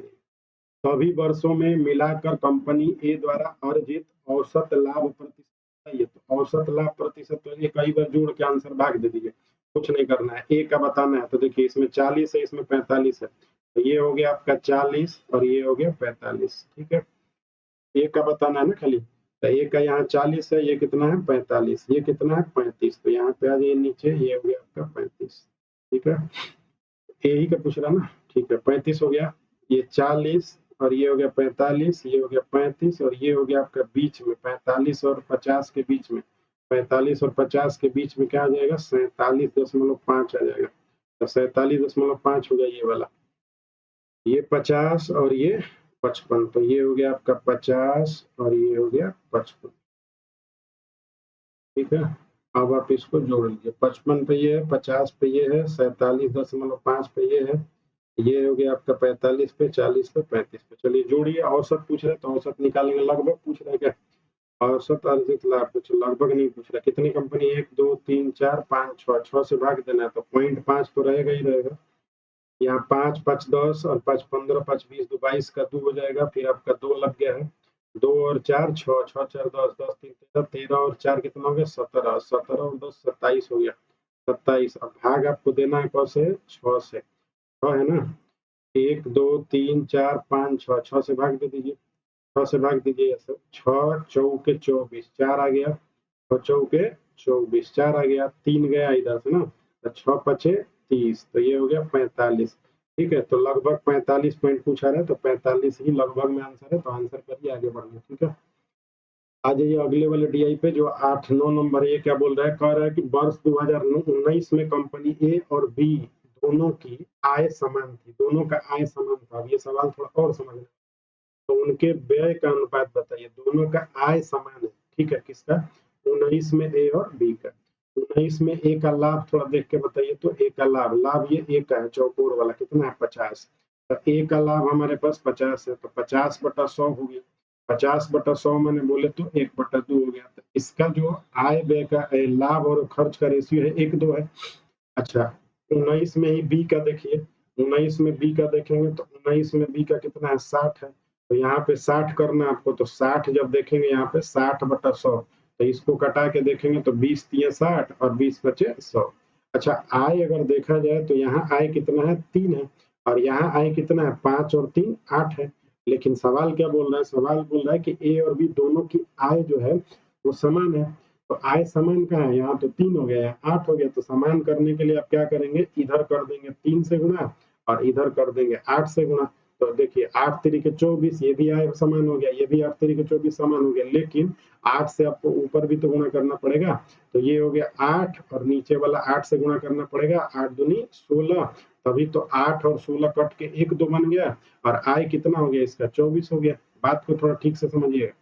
सभी वर्षों में मिलाकर कंपनी ए द्वारा अर्जित औसत लाभ प्रतिशत बताइए। तो औसत लाभ प्रतिशत तो ये कई बार जोड़ के आंसर भाग दे दीजिए, कुछ नहीं करना है, ए का बताना है। तो देखिए इसमें 40 है इसमें 45 है, तो ये हो गया आपका 40 और ये हो गया 45, ठीक है। ए का बताना है ना खाली, तो ए का यहाँ 40 है, ये कितना है 45, ये कितना है 35, तो यहाँ पे आ जाइए नीचे, ये हो गया आपका 35, ठीक है। ए ही का पूछ रहा ना, ठीक है 35 हो गया, ये 40 और ये हो गया 45, ये हो गया 35 और ये हो गया आपका बीच में 45 और 50 के बीच में, 45 और 50 के बीच में क्या आ जाएगा 47.5 आ जाएगा, तो 47.5 हो गया ये वाला, ये 50 और ये 55, तो ये हो गया आपका 50 और ये हो गया 55, ठीक है। अब आप इसको जोड़ लीजिए, 55 पे ये है, 50 पे ये है, 47.5 पे ये है, ये हो गया आपका 45 पे, 40 पे, 35 पे। चलिए जोड़िए, औसत पूछ रहे तो औसत निकालेंगे, लगभग पूछ रहे क्या, औसत अर्जित लाभ कुछ लगभग नहीं पूछ रहा, कितनी कंपनी 1 2 3 4 5 6, 6 से भाग देना है तो 0.5 तो रहेगा ही रहेगा, यहाँ 5 5 10 और 5 15 5 20 2 22 का 2 हो जाएगा, फिर आपका 2 लग गया है, 2 और 4 6 6 4 10 10 3 13 13 और 4 कितना हो गया 17, 17 और 10 27 हो गया, 27। अब भाग आपको देना है कौन से 6 से, 6 है ना, 1 2 3 4 5 6, 6 से भाग दे दीजिए, 6 से भाग दीजिए ऐसे, 6 चौके 24, 4 आ गया, 6 चौके 24, 4 आ गया, 3 गया इधर से ना, तो 6 पचे 30, तो ये हो गया 45, ठीक है। तो लगभग 45 पॉइंट पूछा रहा है, तो 45 ही लगभग में आंसर है, तो आंसर करिए आगे बढ़िए, ठीक है। आ जाइए अगले वाले डीआई पे जो 8 9 नंबर, ये क्या बोल रहा है, कह रहा है कि वर्ष 2019 में कंपनी ए और बी दोनों की आय समान थी, दोनों का आय समान था। अब ये सवाल थोड़ा और समझना, तो उनके व्यय का अनुपात बताइए, दोनों का आय समान है, ठीक है, किसका 19 में ए और बी का। 19 में ए का लाभ थोड़ा देख के बताइए, तो ए का लाभ, लाभ ये ए का है चौकोर वाला, कितना है 50, तो ए का लाभ हमारे पास 50 है, तो 50/100 हो गया, 50/100 मैंने बोले तो 1/2 हो गया, तो इसका जो आय व्यय का लाभ और खर्च का रेशियो है 1:2 है। अच्छा 19 में ही बी का देखिए, 19 में बी का देखेंगे तो 19 में बी का कितना है 60 है, तो यहाँ पे 60 करना है आपको, तो 60 जब देखेंगे यहाँ पे 60/100, तो इसको कटा के देखेंगे तो 20 तिया 60 और 20 बचे 100। अच्छा आय अगर देखा जाए तो यहाँ आय कितना है 3 है, और यहाँ आय कितना है 5 और 3 8 है, लेकिन सवाल क्या बोल रहा है, सवाल बोल रहा है कि ए और बी दोनों की आय जो है वो समान है, तो आय समान कहाँ है, यहाँ तो 3 हो गया, 8 हो गया, तो समान करने के लिए आप क्या करेंगे, इधर कर देंगे 3 से गुणा और इधर कर देंगे 8 से गुणा, तो देखिए 8 तिरिके 24, ये भी आय समान हो गया, ये भी 8 तिरिके 24 समान हो गया, लेकिन 8 से आपको ऊपर भी तो गुणा करना पड़ेगा, तो ये हो गया 8 और नीचे वाला 8 से गुणा करना पड़ेगा, 8 दूनी 16, तभी तो 8 और 16 कट के 1 2 बन गया, और आय कितना हो गया इसका 24 हो गया। बात को थोड़ा ठीक से समझिए,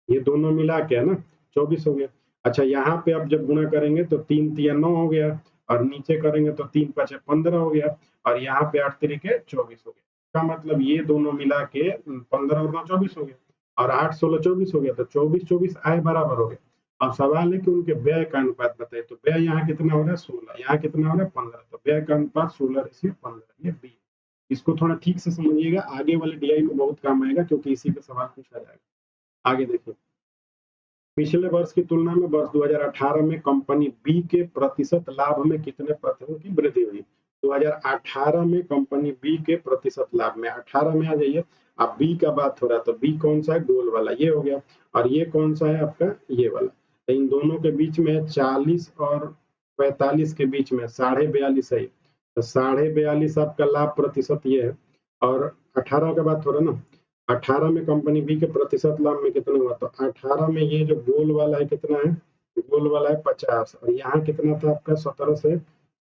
ये दोनों मिला के है ना 24 हो गया। अच्छा यहाँ पे अब जब गुणा करेंगे तो 3 तिया 9 हो गया, और नीचे करेंगे तो 3 5 15 हो गया, और यहाँ पे 8 तिरिके 24 हो गया, इसका मतलब ये दोनों मिला के 15 और 9 24 हो गया, और 8 16 24 हो गया, तो 24 24 आय बराबर हो गया। अब सवाल है कि उनके व्यय का अनुपात बताइए, तो व्यय यहाँ कितना हो रहा है 16, यहाँ कितना हो रहा है 15, तो व्यय का अनुपात 16:15, ये बी। इसको थोड़ा ठीक से समझिएगा, आगे वाले डीआई में बहुत काम आएगा क्योंकि इसी पे सवाल पूछा जाएगा। आगे देखिए, पिछले वर्ष की तुलना में वर्ष 2018 में कंपनी बी के प्रतिशत लाभ में कितने प्रतिशत की वृद्धि हुई? 2018 में कंपनी बी के प्रतिशत लाभ में, 18 में आ जाइए, अब बी का बात हो रहा है तो बी कौन सा है, गोल वाला ये हो गया, और ये कौन सा है आपका, ये वाला। तो इन दोनों के बीच में 40 और 45 के बीच में 42.5 है, तो 42.5 आपका लाभ प्रतिशत ये है, और 18 का बात हो रहा है ना, 18 में कंपनी बी के प्रतिशत लाभ में कितना हुआ, तो 18 में ये जो गोल वाला है कितना है, गोल वाला है 50, और यहाँ कितना था आपका 17 से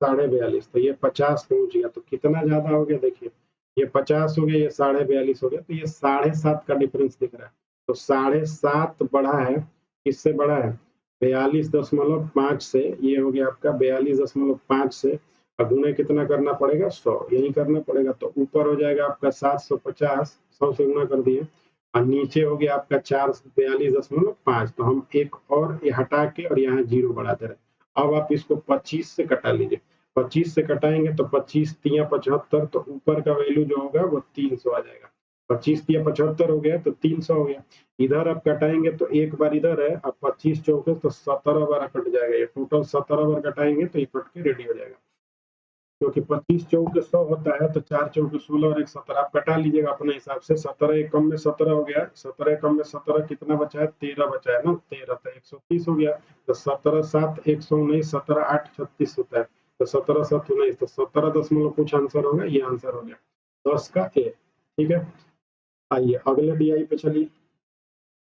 42.5, तो ये 50 पहुंच गया, तो कितना ज्यादा हो गया देखिए, ये 50 हो गया, ये 42.5 हो गया, तो ये 7.5 का डिफरेंस दिख रहा है, तो 7.5 बढ़ा है, किससे बढ़ा है, 42.5 से, ये हो गया आपका 42.5 से, अब गुणे कितना करना पड़ेगा 100, यही करना पड़ेगा, तो ऊपर हो जाएगा आपका 750, 100 से गुना कर दिए, और नीचे हो गया आपका 442.5, तो हम एक और ये हटा के और यहाँ जीरो बढ़ा दे रहे। अब आप इसको 25 से कटा लीजिए, 25 से कटाएंगे तो 25 तिया 75, तो ऊपर का वैल्यू जो होगा वो 300 आ जाएगा, 25 तिया 75 हो गया तो 300 हो गया, इधर आप कटाएंगे तो एक बार इधर है, अब 25 चौके तो 17 बार कट जाएगा, ये टोटल 17 बार कटाएंगे तो ये कट के रेडी हो जाएगा, क्योंकि 25 चौके 100 होता है, तो 4 चौके 16 और 1 17, आप कटा लीजिएगा अपने हिसाब से, 17 एक कम में 17 हो गया, 17 कम में 17 कितना बचा है, 13 बचा है ना, 13 तो 130 हो गया, तो 17 7 119, 17 8 36 होता है, तो 17 7 19, तो 17 कुछ आंसर होगा, ये आंसर हो गया 10 का ए। ठीक है, आइए अगले डीआई पे चलिए,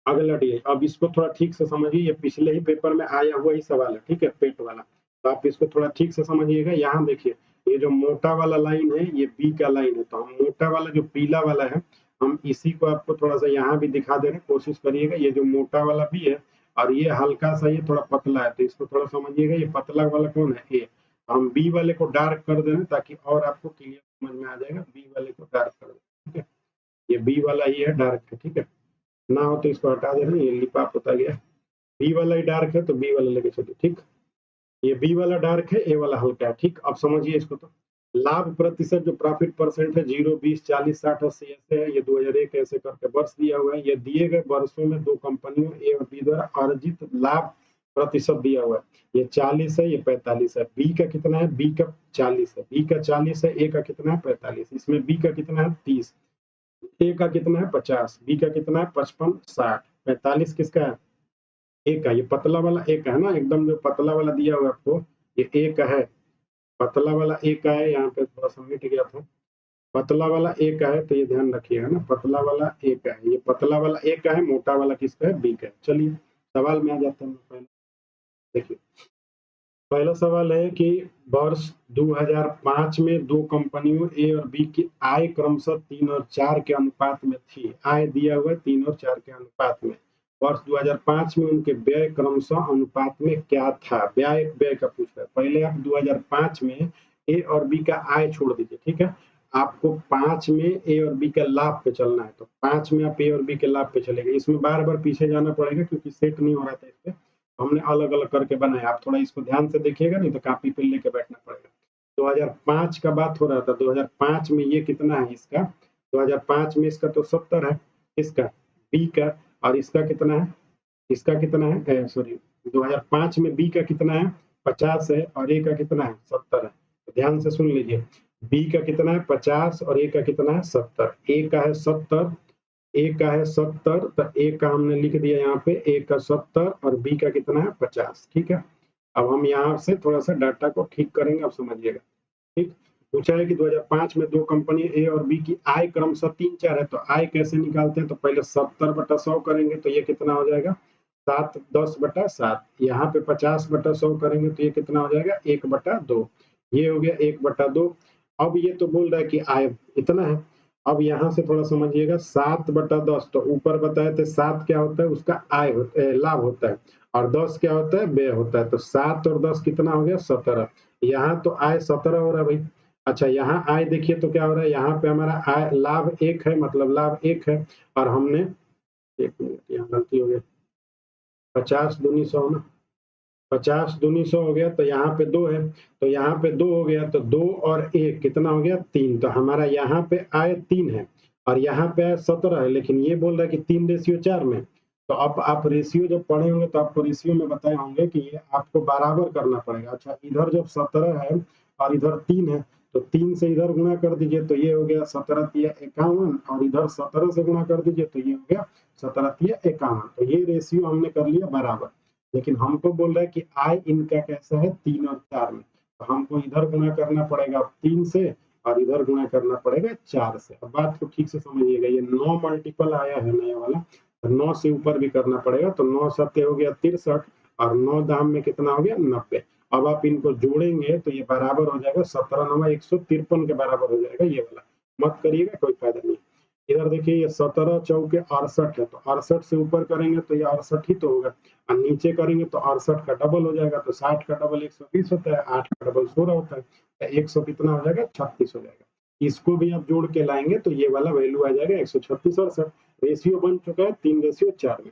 अगला डीआई, अब इसको थोड़ा ठीक से समझिए, ये पिछले ही पेपर में आया हुआ ही सवाल है, ठीक है, पेट वाला, तो आप इसको थोड़ा ठीक से समझिएगा। यहाँ देखिए, ये जो मोटा वाला लाइन है ये बी का लाइन है, तो हम मोटा वाला जो पीला वाला है, हम इसी को आपको थोड़ा सा यहाँ भी दिखा देने की कोशिश करिएगा, ये जो मोटा वाला बी है और ये हल्का सा ये थोड़ा पतला है, तो इसको थोड़ा समझिएगा, ये पतला वाला कौन है, ए, हम बी वाले को डार्क कर दें ताकि और आपको क्लियर समझ में आ जाएगा, बी वाले को डार्क कर दें, ठीक है, ये बी वाला ही है डार्क है, ठीक है, ना हो तो इसको हटा देना, ये लिपाप होता गया, बी वाला ही डार्क है तो बी वाला लेके चलिए, ठीक, ये बी वाला डार्क है, ए वाला हल्का है, ठीक, अब समझिए इसको, तो लाभ प्रतिशत जो प्रॉफिट परसेंट है 0 20 40 60 80 ऐसे है, ये 2001 ऐसे करके वर्ष दिया हुआ है, ये दिए गए वर्षों में दो कंपनियों ए और बी द्वारा अर्जित लाभ प्रतिशत दिया हुआ है, ये 40 है, ये 45 है, बी का कितना है, बी का 40 है, बी का 40 है, ए का कितना है 45, इसमें बी का कितना है 30, ए का कितना है 50, बी का कितना है 55 60, 45 किसका है, ए का, ये पतला वाला ए का है ना, एकदम जो पतला वाला दिया हुआ है आपको, ये ए का है, पतला वाला ए का है, यहाँ पे थोड़ा सा मिट गया था, पतला वाला ए का है, तो ये ध्यान रखिएगा ना, पतला वाला ए का है, ये पतला वाला ए का है, मोटा वाला किसका है, बी का है। चलिए सवाल में आ जाता है, पहले देखिए, पहला सवाल है कि वर्ष 2005 में दो कंपनियों ए और बी की आय क्रमशः 3 और 4 के अनुपात में थी, आय दिया हुआ है 3 और 4 के अनुपात में, वर्ष 2005 में उनके व्यय क्रमशः अनुपात में क्या था, व्यय व्यय का पूछ रहा है, पहले आप 2005 में ए और बी का आय छोड़ दीजिए, ठीक है, आपको 5 में ए और बी का लाभ पे चलना है, तो 5 में आप ए और बी के लाभ पे चलेंगे, इसमें बार बार पीछे जाना पड़ेगा क्योंकि सेट नहीं हो रहा था इस पे, हमने अलग अलग करके बनाया, आप थोड़ा इसको ध्यान से देखिएगा, नहीं तो कॉपी पे लेके बैठना पड़ेगा। 2005 का बात हो रहा था, 2005 में ये कितना है इसका, 2005 में इसका तो 70 है, इसका बी का, और इसका कितना है, इसका कितना है, सॉरी 2005 में बी का कितना है 50 है, और ए का कितना है 70 है, तो ध्यान से सुन लीजिए, बी का कितना है 50 और ए का कितना है 70, ए का है 70, ए का है 70, तो ए का हमने लिख दिया यहाँ पे, ए का 70 और बी का कितना है 50, ठीक है, अब हम यहाँ से थोड़ा सा डाटा को ठीक करेंगे, आप समझिएगा, ठीक, पूछा है कि 2005 में दो कंपनी ए और बी की आय क्रमशः 3 4 है, तो आय कैसे निकालते हैं, तो पहले 70/100 करेंगे तो ये कितना हो जाएगा 7 10/7, यहाँ पे 50/100 करेंगे तो ये कितना हो जाएगा 1/2, ये हो गया 1/2, अब ये तो बोल रहा है कि आय इतना है, अब यहाँ से थोड़ा समझिएगा, 7/10, तो ऊपर बताए थे 7 क्या होता है उसका आय लाभ होता है, और 10 क्या होता है व्यय होता है, तो 7 और 10 कितना हो गया 17, यहाँ तो आय 17 हो रहा है भाई, अच्छा यहाँ आय देखिए तो क्या हो रहा है, यहाँ पे हमारा आय लाभ 1 है, मतलब लाभ 1 है, और हमने, एक मिनट यहाँ गलती हो गई, 50 दूनी 100 ना, 50 दूनी 100 हो गया, तो यहाँ पे 2 है, तो यहाँ पे 2 हो गया, तो 2 और 1 कितना हो गया 3। तो हमारा यहाँ पे आय 3 है और यहाँ पे आय 17 है, लेकिन ये बोल रहा है कि 3:4 में। तो अब आप रेशियो जब पढ़े होंगे तो आपको रेशियो में बताए होंगे कि ये आपको बराबर करना पड़ेगा। अच्छा, इधर जब 17 है और इधर 3 है, तो 3 से इधर गुणा कर दीजिए, तो ये हो गया 17 तिया 51, और इधर 17 से गुणा कर दीजिए, तो ये हो गया 17 तिया 51। तो ये रेशियो हमने कर लिया बराबर। लेकिन हमको बोल रहा है कि आय इनका कैसा है 3 और 4 में, तो हमको इधर गुणा करना पड़ेगा 3 से और इधर गुणा करना पड़ेगा 4 से। अब बात को ठीक से समझिएगा, ये 9 मल्टीपल आया है नया वाला, तो 9 से ऊपर भी करना पड़ेगा, तो 9 सत्ते हो गया 63 और 9 दाम में कितना हो गया 90। अब आप इनको जोड़ेंगे तो ये बराबर हो जाएगा 17 9 153 के बराबर हो जाएगा ये वाला। मत करिएगा, कोई फायदा नहीं। इधर देखिए ये 17 चौके 68 है, तो 68 से ऊपर करेंगे तो ये 68 ही तो होगा, और नीचे करेंगे तो 68 का डबल हो जाएगा, तो 60 का डबल 120 होता है, 8 का डबल 16 होता है, तो 100 कितना हो जाएगा 36 हो जाएगा। इसको भी आप जोड़ के लाएंगे तो ये वाला वैल्यू आ जाएगा 136 68। रेशियो बन चुका है 3:4 में।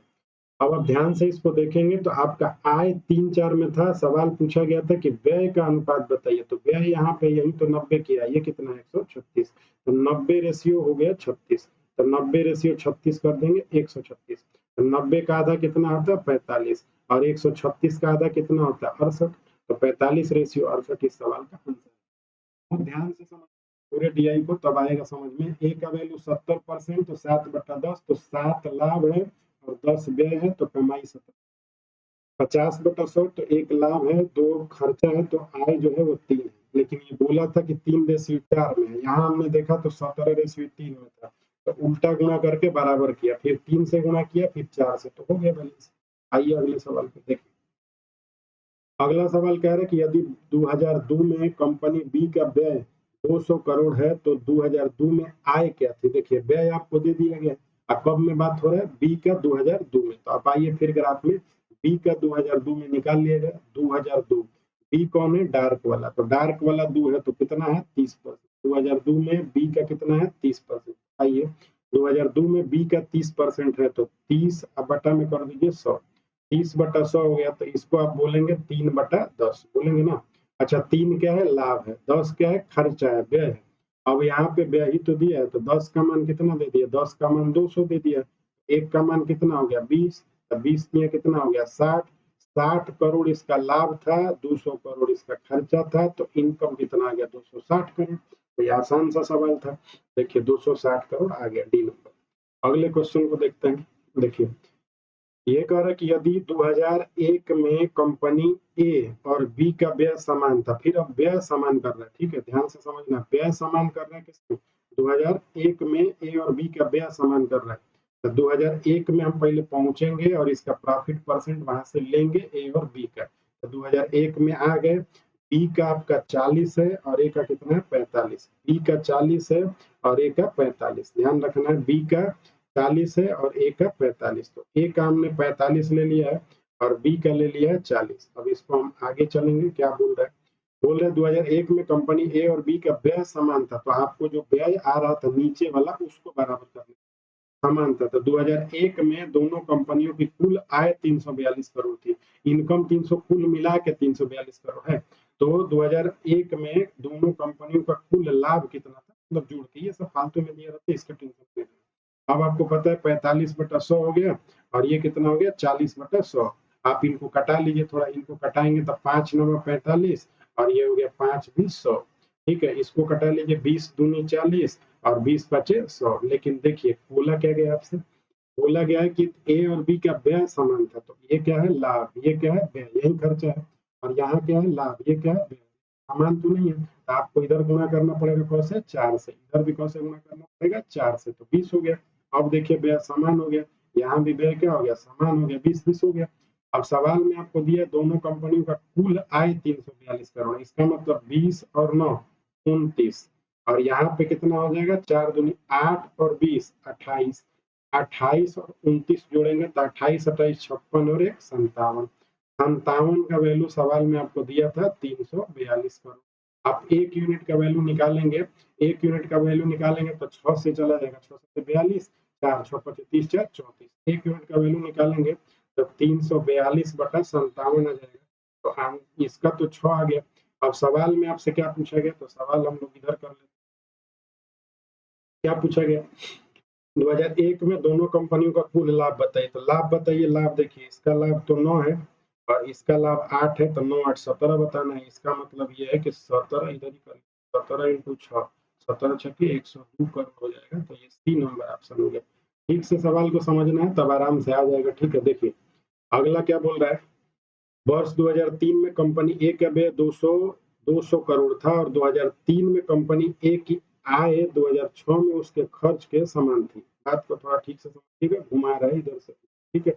अब आप ध्यान से इसको देखेंगे तो आपका आय 3:4 में था, सवाल पूछा गया था कि व्यय का अनुपात बताइए, तो व्यय यहाँ पे यही तो 90 किया, ये कितना है 136, तो 90 रेशियो हो गया 36, तो 90 रेशियो 36 कर देंगे 136, तो 90 का आधा कितना होता है 45, और 136 का आधा कितना होता है 68, तो 45 रेशियो 68 इस सवाल का आंसर है। तो ध्यान से समझ पूरे डीआई को, तब आएगा समझ में। ए का वैल्यू 70% तो 7/10, तो 7 लाभ है और 10 व्यय है, तो कमाई 70। 50/100 तो 1 लाभ है, 2 खर्चा है, तो आय जो है वो 3 है। लेकिन ये बोला था कि 3:4 में है, यहाँ हमने देखा तो 17:3 में था, तो उल्टा गुणा करके बराबर किया, फिर 3 से गुणा किया, फिर 4 से, तो हो गया बैलेंस। आइए अगले सवाल पे देखें। अगला सवाल कह रहा है कि यदि 2002 में कंपनी बी का व्यय 200 करोड़ है, तो 2002 में आय क्या थी। देखिए व्यय आपको दे दिया गया, अब कब में बात हो रहा है बी का 2002 में, तो आप आइए फिर ग्राफ में बी का 2002 में निकाल लिया जाए। 2002 बी कौन है डार्क वाला, तो डार्क वाला 2 है, तो कितना है 30%। 2002 में बी का कितना है 30%। आइए 2002 में बी का 30% है, तो 30 अब बटा में कर दीजिए 100, 30/100 हो गया, तो इसको आप बोलेंगे 3/10 बोलेंगे ना। अच्छा 3 क्या है लाभ है, 10 क्या है खर्चा है व्यय है। अब यहाँ पे व्यय ही तो दिया है, तो 10 का मान कितना दे दिया, 10 का मान 200 दे दिया, एक का मान कितना हो गया 20, तो 20 में कितना हो गया 60, 60 करोड़ इसका लाभ था, 200 करोड़ इसका खर्चा था, तो इनकम कितना आ गया 260 करोड़। तो ये आसान सा सवाल था। देखिए 260 करोड़ आ गया डी नंबर। अगले क्वेश्चन को देखते हैं। देखिए ये कह रहा है कि यदि 2001 में कंपनी ए और बी का व्यय समान था, फिर अब व्यय समान कर रहा है, ठीक है ध्यान से समझना, व्यय समान कर रहा है किसको 2001 में ए और बी का व्यय समान कर रहा है। तो 2001 में हम पहले पहुंचेंगे और इसका प्रॉफिट परसेंट वहां से लेंगे ए और बी का, तो 2001 में आ गए, बी का आपका 40 है और ए का कितना है 45, बी का 40 है और ए का 45, ध्यान रखना है बी का 40 है और ए का 45, तो ए का हमने 45 ले लिया है और बी का ले लिया है 40। अब इसको हम आगे चलेंगे, क्या बोल रहा है, बोल रहे 2001 में कंपनी ए और बी का व्यय समान था, तो आपको जो व्यय आ रहा था नीचे वाला उसको बराबर करना समान था। तो 2001 में दोनों कंपनियों की कुल आय 342 करोड़ थी, इनकम 300, कुल मिला के 342 करोड़ है। तो 2001 में दोनों कंपनियों का कुल लाभ कितना था, मतलब जोड़ के, ये सब फालतू में दिया रहता है, इसका टेंशन नहीं। अब आपको पता है 45/100 हो गया और ये कितना हो गया 40/100। आप इनको कटा लीजिए, थोड़ा इनको कटाएंगे तो 5 9 45 और ये हो गया 5 20 100। ठीक है, इसको कटा लीजिए, 20 दूनी 40 और 20 पचे 100। लेकिन देखिए बोला क्या गया आपसे, बोला गया है कि ए और बी का व्यय समान था, तो ये क्या है लाभ, ये क्या है व्यय, यही खर्चा है, और यहाँ क्या है लाभ, ये क्या है व्यय, समान तो नहीं है, तो आपको इधर गुणा करना पड़ेगा कैसे 4 से, इधर भी कैसे गुणा करना पड़ेगा 4 से, तो 20 हो गया। अब देखिए व्यय समान हो गया, यहाँ भी व्यय क्या हो गया समान हो गया, 20 20 हो गया। अब सवाल में आपको दिया दोनों कंपनियों का कुल आय 342 करोड़, इसका मतलब 20 और 9 29, और यहाँ पे कितना हो जाएगा 4 दूनी 8 और 20 28, 28 और 29 जोड़ेंगे तो 28 28 56 और 1 57, 57 का वैल्यू सवाल में आपको दिया था 342 करोड़। आप एक यूनिट का वैल्यू निकालेंगे, एक यूनिट का वैल्यू निकालेंगे तो 6 से चला जाएगा, 6 से 42, 4 6 25 30 4 34, एक यूनिट का वैल्यू निकालेंगे तो 342/57 आ जाएगा। तो हम इसका तो 6 आ गया। अब सवाल में आपसे क्या पूछा गया, तो सवाल हम लोग इधर कर लेते। क्या पूछा गया, 2001 में दोनों कंपनियों का कुल लाभ बताइए। तो लाभ बताइए, लाभ देखिए, इसका लाभ तो 9 है और इसका लाभ 8 है, तो 9 8 17 बताना है। इसका मतलब ये है कि 17 इधर ही कर, 17 इंटू 6, 17 छक्के 102 करोड़ हो जाएगा। तो ये सी नंबर ऑप्शन हो गया। ठीक से सवाल को समझना है तब आराम से आ जाएगा। ठीक है, देखिए अगला क्या बोल रहा है, वर्ष 2003 में कंपनी ए का व्यय 200 करोड़ था और 2003 में कंपनी ए की आय 2006 में उसके खर्च के समान थी। बात को थोड़ा ठीक से समझिएगा, घुमा रहा है इधर से। ठीक है,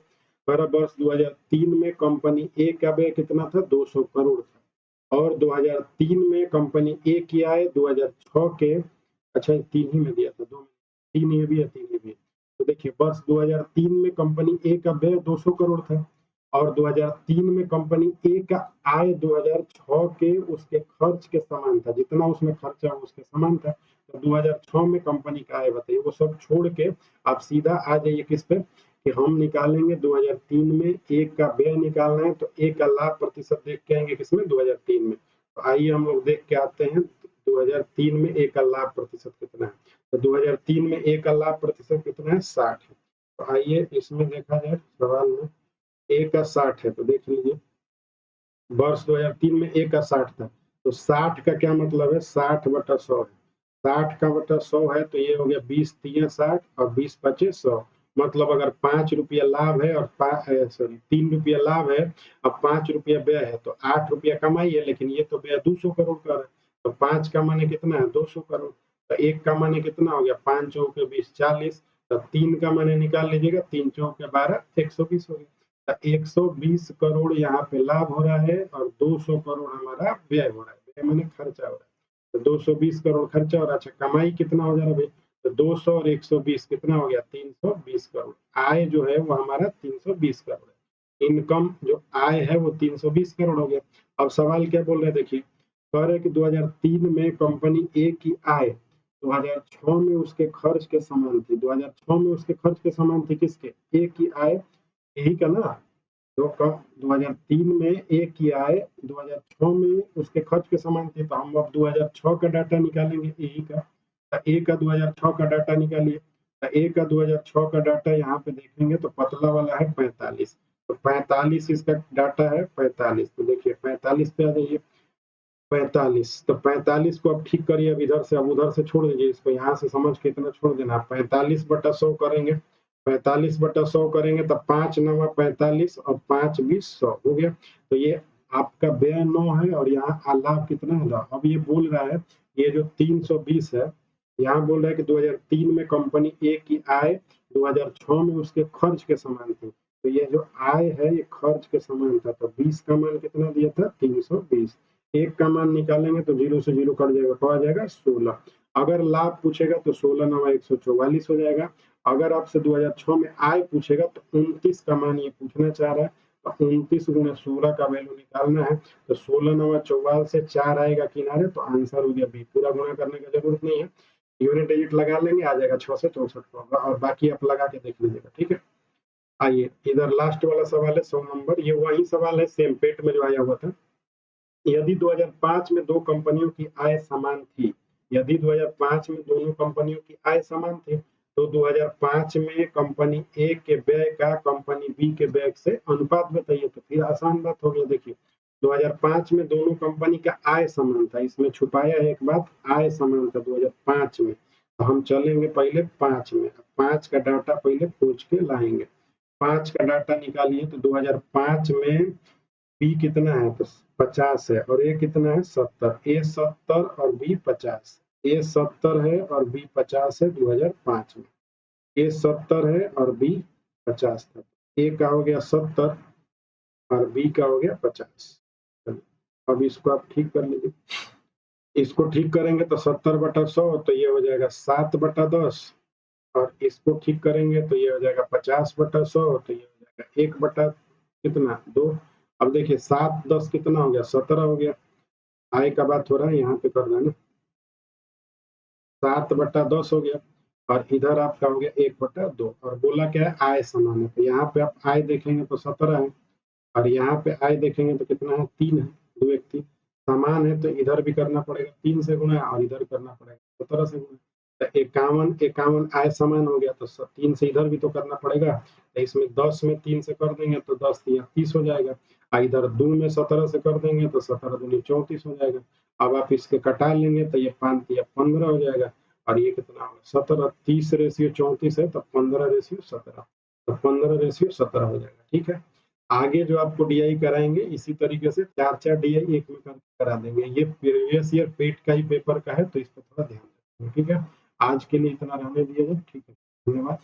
पर वर्ष 2003 में कंपनी ए का व्यय कितना था, 200 करोड़ था और 2003 में कंपनी ए की आय 2006 के, अच्छा 3 ही में दिया था, 2 3 ये भी है, 3 ये भी है। तो देखिए वर्ष 2003 में कंपनी ए का व्यय 200 करोड़ था और 2003 में कंपनी ए का आय 2006 के उसके खर्च के समान था, जितना उसमें खर्चा उसके समान था। तो 2006 में कंपनी का आय बताइए। वो सब छोड़ के आप सीधा आ जाइए किस पे, कि हम निकालेंगे 2003 में ए का व्यय निकालना है, तो ए का लाभ प्रतिशत देख के आएंगे किसमें, 2003 में। तो आइए हम लोग देख के आते हैं 2003 में ए का लाभ प्रतिशत कितना है। तो 2003 में ए का लाभ प्रतिशत कितना है, 60 है। तो आइए इसमें देखा जाए सवाल में, ए का 60 है, तो देख लीजिए वर्ष 2003 में ए का 60 था। तो 60 का क्या मतलब है, 60/100 है। 60 का बटा 100 है, तो ये हो गया 20 3 60 और 20 5 100। मतलब अगर 5 रुपया लाभ है और 3 रुपया लाभ है और 5 रुपया व्यय है, तो 8 रुपया कमाई है, लेकिन ये तो व्यय 200 करोड़ का है। तो 5 का माने कितना है, 200 करोड़। तो 1 का माने कितना हो गया, 5 चौके 20 40। तो 3 का माने निकाल लीजिएगा, 3 चौके 12 120 हो गया। 120 करोड़ यहाँ पे लाभ हो रहा है और 200 करोड़ हमारा व्यय हो रहा है। व्यय मैंने खर्चा हो रहा है। तो 220 करोड़ खर्चा हो रहा है। अच्छा कमाई कितना हो जा रहा है भाई, तो 200 और 120 कितना हो गया, 320 करोड़। आय जो है वो हमारा 320 करोड़ है। इनकम जो आय है वो 320 करोड़ हो गया। अब सवाल क्या बोल रहे हैं, देखिए कह रहे हैं कि 2003 में कंपनी ए की आय 2006 में उसके खर्च के समान थी। 2006 में उसके खर्च के समान थी किसके, ए की आय, यही का ना। तो कब 2003 में ए की आय 2006 में उसके खर्च के समान थी। तो हम अब 2006 का डाटा निकालेंगे, ए का। तो ए का 2006 का डाटा निकालिए। तो ए का 2006 का डाटा यहाँ पे देखेंगे तो पतला वाला है 45। तो 45 इसका डाटा है 45। तो देखिए 45 पे आ जाइए, 45। तो 45 को अब ठीक करिए, अब इधर से अब उधर से छोड़ दीजिए, इसको यहाँ से समझ के इतना छोड़ देना। 45/100 करेंगे, 45/100 करेंगे तब 5 9 45 और 5 20 100 हो गया। तो ये आपका व्यय 9 है और यहाँ लाभ कितना है 10। अब ये बोल रहा है, ये जो 320 है, यहाँ बोल रहा है कि 2003 में कंपनी ए की आय 2006 में उसके खर्च के समान थी। तो ये जो आय है ये खर्च के समान था। तो 20 का मान कितना दिया था, 320। 1 का मान निकालेंगे तो 0 से 0 कट जाएगा, तो आ जाएगा 16। अगर लाभ पूछेगा तो 16 9 144 हो जाएगा। अगर आपसे 2006 में आय पूछेगा तो 29 का मान ये पूछना चाह रहा है। तो 29 गुना 16 का वैल्यू निकालना है। तो 16 9 44 से 4 आएगा किनारे, तो आंसर हो गया बी। पूरा गुना करने की जरूरत नहीं है, यूनिट डिजिट लगा लेंगे, आ जाएगा 6 से 64 होगा। और बाकी आप लगा के देख लीजिएगा। ठीक है, आइए इधर लास्ट वाला सवाल है 100 नंबर। ये वही सवाल है सेम पेट में जो आया हुआ था। यदि 2005 में दो कंपनियों की आय समान थी, यदि 2005 में दोनों कंपनियों की आय समान थी, तो 2005 में कंपनी ए के व्यय का कंपनी बी के व्यय से अनुपात बताइए। तो फिर आसान बात हो गया। देखिए 2005 में दोनों कंपनी का आय समान था, इसमें छुपाया है एक बात, आय समान था 2005 में। तो हम चलेंगे पहले 5 में, 5 का डाटा पहले खोज के लाएंगे। 5 का डाटा निकालिए। तो 2005 में बी कितना है, तो 50 है और ए कितना है 70। ए 70 और बी 50। ए 70 है और बी 50 है 2005 में। ए 70 है और बी 50 था। ए का हो गया 70 और बी का हो गया 50। अब इसको आप ठीक कर लीजिए। इसको ठीक करेंगे तो 70/100, तो ये हो जाएगा 7/10। और इसको ठीक करेंगे तो ये हो जाएगा 50/100, तो ये हो जाएगा 1 बटा कितना 2। अब देखिए 7 10 कितना हो गया, 17 हो गया। आय का बात हो रहा है, यहाँ पे करना है ना। 7/10 हो गया। और इधर आपका हो गया 1/2 और बोला क्या है आय समान है, तो यहाँ पे आप आय देखेंगे तो 17 है और यहाँ पे आय देखेंगे तो कितना है 3 है। 2 व्यक्ति समान है तो इधर भी करना पड़ेगा 3 से गुणा और इधर करना पड़ेगा 17 से गुणा। तो 51 आय समान हो गया तो 3 से इधर भी तो करना पड़ेगा, तो इसमें 10 में 3 से कर देंगे तो 10 3 30 हो जाएगा। इधर 2 में 17 से कर देंगे तो 17 दूनी 34 हो जाएगा। अब आप इसके कटा लेंगे तो ये 5 या 15 हो जाएगा और ये कितना होगा 17। 30 रेशियो 34 है तो 15 रेशियो 17, तो 15 रेशियो 17 हो जाएगा। ठीक है, आगे जो आपको डीआई कराएंगे इसी तरीके से 4-4 डीआई एक में करा देंगे। ये प्रीवियस ईयर पेट का ही पेपर का है तो इस पर थोड़ा ध्यान रखें। ठीक है, आज के लिए इतना रहने दीजिए। ठीक है, धन्यवाद।